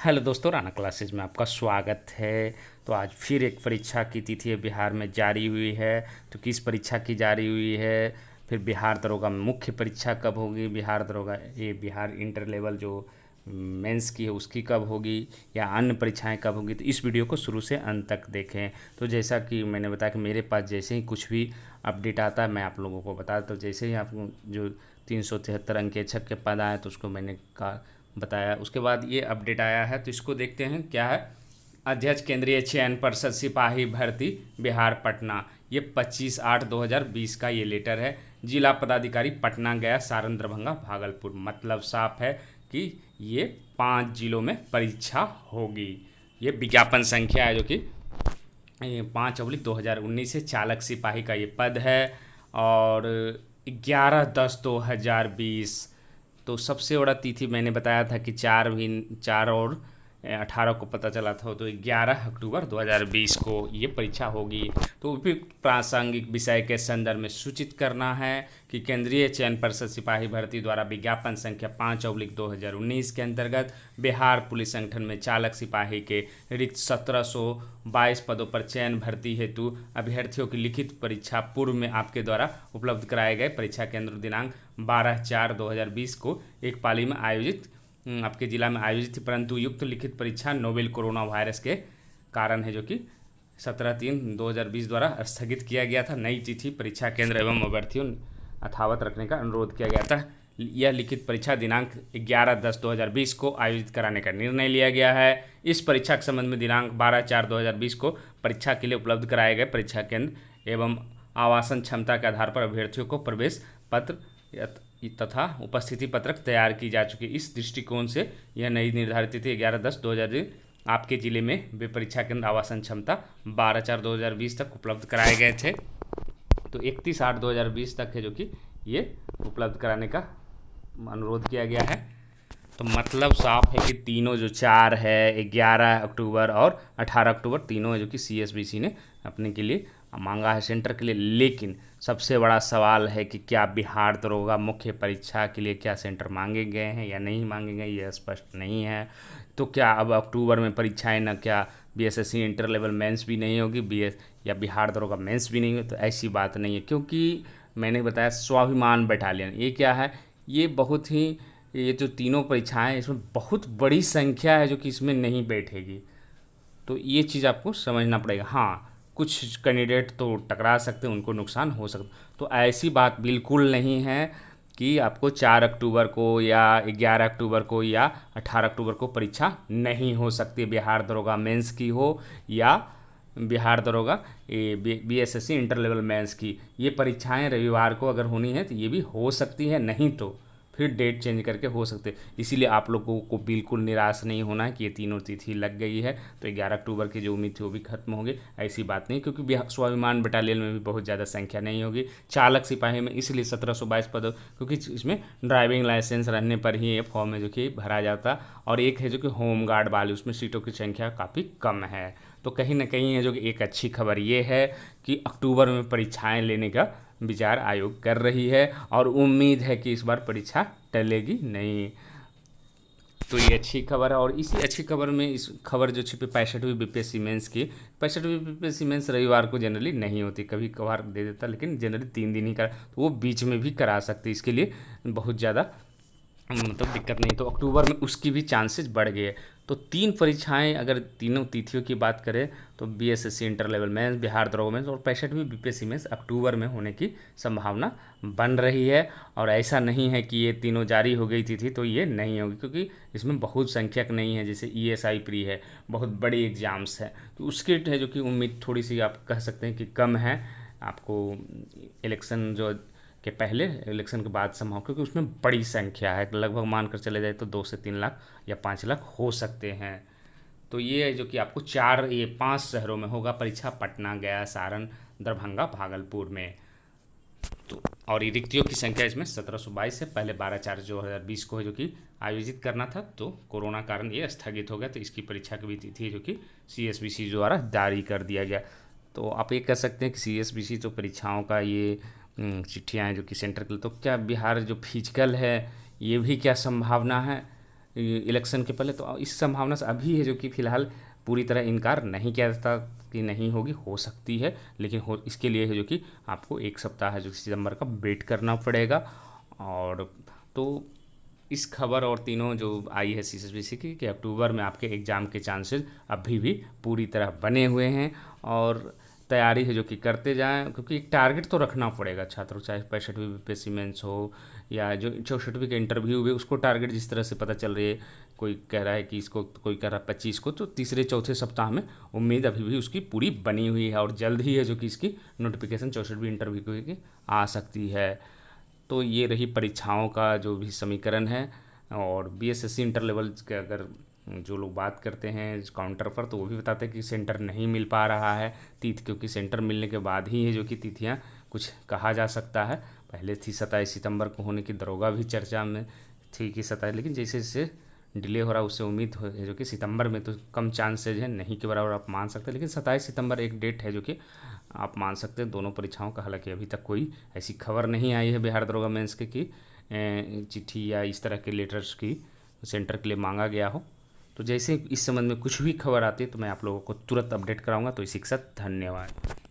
Hello दोस्तों, Rana classes में आपका स्वागत है। तो आज फिर एक परीक्षा की तिथि बिहार में जारी हुई है। तो किस परीक्षा की जारी हुई है, फिर बिहार दरोगा में मुख्य परीक्षा कब होगी, बिहार दरोगा ये बिहार इंटर लेवल जो मेंस की है उसकी कब होगी, या अन्य परीक्षाएं कब होगी, तो इस वीडियो को शुरू से अंत तक देखें। तो जैसा कि मैंने बताया कि मेरे पास जैसे ही कुछ भी अपडेट आता है मैं आप लोगों को बताता। तो जैसे ही आपको जो 373 अंकेक्षक के पद आए तो उसको मैंने कहा बताया। उसके बाद ये अपडेट आया है तो इसको देखते हैं क्या है। अध्यक्ष केंद्रीय चयन परिषद सिपाही भर्ती बिहार पटना, ये 25/8/2020 का ये लेटर है। जिला पदाधिकारी पटना, गया, सारण, दरभंगा, भागलपुर। मतलब साफ है कि ये 5 जिलों में परीक्षा होगी। ये विज्ञापन संख्या है जो कि 5/2019 से चालक सिपाही का ये पद है। और 11/10/2020। तो सबसे बड़ा तिथि मैंने बताया था कि 4 और 18 को पता चला था, तो 11 अक्टूबर 2020 को ये परीक्षा होगी। तो उपयुक्त प्रासंगिक विषय के संदर्भ में सूचित करना है कि केंद्रीय चयन परिषद सिपाही भर्ती द्वारा विज्ञापन संख्या 5/2019 के अंतर्गत बिहार पुलिस संगठन में चालक सिपाही के रिक्त 1722 पदों पर चयन भर्ती हेतु अभ्यर्थियों की लिखित परीक्षा पूर्व में आपके द्वारा उपलब्ध कराए गए परीक्षा केंद्र दिनांक 12/4/2020 को एक पाली में आयोजित आपके जिला में आयोजित थी, परंतु युक्त लिखित परीक्षा नोवेल कोरोना वायरस के कारण है जो कि 17/3/2020 द्वारा स्थगित किया गया था। नई तिथि, परीक्षा केंद्र एवं अभ्यर्थियों यथावत रखने का अनुरोध किया गया था। यह लिखित परीक्षा दिनांक 11/10/2020 को आयोजित कराने का निर्णय लिया गया है। इस परीक्षा के संबंध में दिनांक 12/4/2020 को परीक्षा के लिए उपलब्ध कराए गए परीक्षा केंद्र एवं आवासन क्षमता के आधार पर अभ्यर्थियों को प्रवेश पत्र तथा उपस्थिति पत्रक तैयार की जा चुकी। इस दृष्टिकोण से यह नई निर्धारित तिथि 11/10/2020 आपके जिले में वे परीक्षा केंद्र आवासन क्षमता 12/4/2020 तक उपलब्ध कराए गए थे। तो 31/8/2020 तक है जो कि ये उपलब्ध कराने का अनुरोध किया गया है। तो मतलब साफ है कि तीनों जो 4 है, 11 अक्टूबर और 18 अक्टूबर, तीनों है जो कि CSBC ने अपने के लिए मांगा है सेंटर के लिए। लेकिन सबसे बड़ा सवाल है कि क्या बिहार दरोगा मुख्य परीक्षा के लिए क्या सेंटर मांगे गए हैं या नहीं मांगे गए, यह स्पष्ट नहीं है। तो क्या अब अक्टूबर में परीक्षाएं न क्या BSSC इंटर लेवल मेंस भी नहीं होगी, या बिहार दरोगा मेंस भी नहीं हो, तो ऐसी बात नहीं है। क्योंकि मैंने बताया स्वाभिमान बटालियन ये क्या है, ये बहुत ही ये जो तीनों परीक्षाएं इसमें बहुत बड़ी संख्या है जो कि इसमें नहीं बैठेगी। तो ये चीज़ आपको समझना पड़ेगा। हाँ, कुछ कैंडिडेट तो टकरा सकते हैं, उनको नुकसान हो सकता, तो ऐसी बात बिल्कुल नहीं है कि आपको 4 अक्टूबर को या 11 अक्टूबर को या 18 अक्टूबर को परीक्षा नहीं हो सकती। बिहार दरोगा मेंस की हो या बिहार दरोगा BSSC इंटर लेवल मेंस की, ये परीक्षाएं रविवार को अगर होनी है तो ये भी हो सकती है, नहीं तो फिर डेट चेंज करके हो सकते। इसीलिए आप लोगों को बिल्कुल निराश नहीं होना है कि ये तीनों तिथि लग गई है तो 11 अक्टूबर की जो उम्मीद थी वो भी खत्म होगी, ऐसी बात नहीं। क्योंकि स्वाभिमान बटालियन में भी बहुत ज़्यादा संख्या नहीं होगी। चालक सिपाही में इसलिए 1722 पद, क्योंकि इसमें ड्राइविंग लाइसेंस रहने पर ही ये फॉर्म है जो कि भरा जाता। और एक है जो कि होम गार्ड वाली, उसमें सीटों की संख्या काफ़ी कम है। तो कहीं ना कहीं है जो कि एक अच्छी खबर ये है कि अक्टूबर में परीक्षाएं लेने का विचार आयोग कर रही है और उम्मीद है कि इस बार परीक्षा टलेगी नहीं। तो ये अच्छी खबर है। और इसी अच्छी खबर में इस खबर जो छिपी 65वीं BPSC मेंस की, 65वीं BPSC मेंस रविवार को जनरली नहीं होती, कभी कभार दे देता, लेकिन जनरली 3 दिन ही करा, तो वो बीच में भी करा सकती, इसके लिए बहुत ज़्यादा मतलब दिक्कत नहीं। तो अक्टूबर में उसकी भी चांसेस बढ़ गए। तो 3 परीक्षाएं अगर तीनों तिथियों की बात करें तो BSSC inter level mains, Bihar दरोगा मेंस और 65वीं BPSC मेंस अक्टूबर में होने की संभावना बन रही है। और ऐसा नहीं है कि ये तीनों जारी हो गई तिथि तो ये नहीं होगी, क्योंकि इसमें बहुत संख्यक नहीं है। जैसे ESI प्री है, बहुत बड़ी एग्जाम्स है, तो उसकी है जो कि उम्मीद थोड़ी सी आप कह सकते हैं कि कम है। आपको इलेक्शन जो के पहले, इलेक्शन के बाद संभव, क्योंकि उसमें बड़ी संख्या है, लगभग मान कर चले जाए तो 2 से 3 लाख या 5 लाख हो सकते हैं। तो ये है जो कि आपको 5 शहरों में होगा परीक्षा, पटना, गया, सारण, दरभंगा, भागलपुर में। तो और ये रिक्तियों की संख्या इसमें 1722 से पहले 12/4/2020 को है जो कि आयोजित करना था, तो कोरोना कारण ये स्थगित हो गया। तो इसकी परीक्षा की भी तिथि है जो कि CSBC द्वारा जारी कर दिया गया। तो आप ये कह सकते हैं कि CSBC तो परीक्षाओं का ये चिट्ठियाँ हैं जो कि सेंटर के लिए, तो क्या बिहार जो फिजिकल है ये भी क्या संभावना है इलेक्शन के पहले, तो इस संभावना से अभी है जो कि फ़िलहाल पूरी तरह इनकार नहीं किया जाता कि नहीं होगी, हो सकती है, लेकिन हो इसके लिए है जो कि आपको 1 सप्ताह है जो सितंबर का वेट करना पड़ेगा। और तो इस खबर और तीनों जो आई है CSBC की कि अक्टूबर में आपके एग्ज़ाम के चांसेस अभी भी पूरी तरह बने हुए हैं, और तैयारी है जो कि करते जाएं, क्योंकि एक टारगेट तो रखना पड़ेगा छात्रों, चाहे 65वीं बीपीएससी मेंस हो या जो 64वीं के इंटरव्यू हुए, उसको टारगेट जिस तरह से पता चल रही है, कोई कह रहा है कि इसको, कोई कह रहा है 25 को, तो तीसरे चौथे सप्ताह में उम्मीद अभी भी उसकी पूरी बनी हुई है, और जल्द ही है जो कि इसकी नोटिफिकेशन 64वीं इंटरव्यू की आ सकती है। तो ये रही परीक्षाओं का जो भी समीकरण है। और बीएसएससी इंटर लेवल के अगर जो लोग बात करते हैं काउंटर पर, तो वो भी बताते हैं कि सेंटर नहीं मिल पा रहा है तिथि, क्योंकि सेंटर मिलने के बाद ही है जो कि तिथियाँ कुछ कहा जा सकता है। पहले थी 27 सितंबर को होने की, दरोगा भी चर्चा में थी कि 27, लेकिन जैसे जैसे डिले हो रहा है उससे उम्मीद है जो कि सितंबर में तो कम चांसेज है, नहीं के बराबर आप मान सकते हैं, लेकिन 27 सितंबर एक डेट है जो कि आप मान सकते हैं दोनों परीक्षाओं का। हालांकि अभी तक कोई ऐसी खबर नहीं आई है बिहार दरोगा मेंस के कि चिट्ठी या इस तरह के लेटर्स की सेंटर के लिए मांगा गया हो। तो जैसे इस संबंध में कुछ भी खबर आती है तो मैं आप लोगों को तुरंत अपडेट कराऊंगा। तो इसी के साथ धन्यवाद।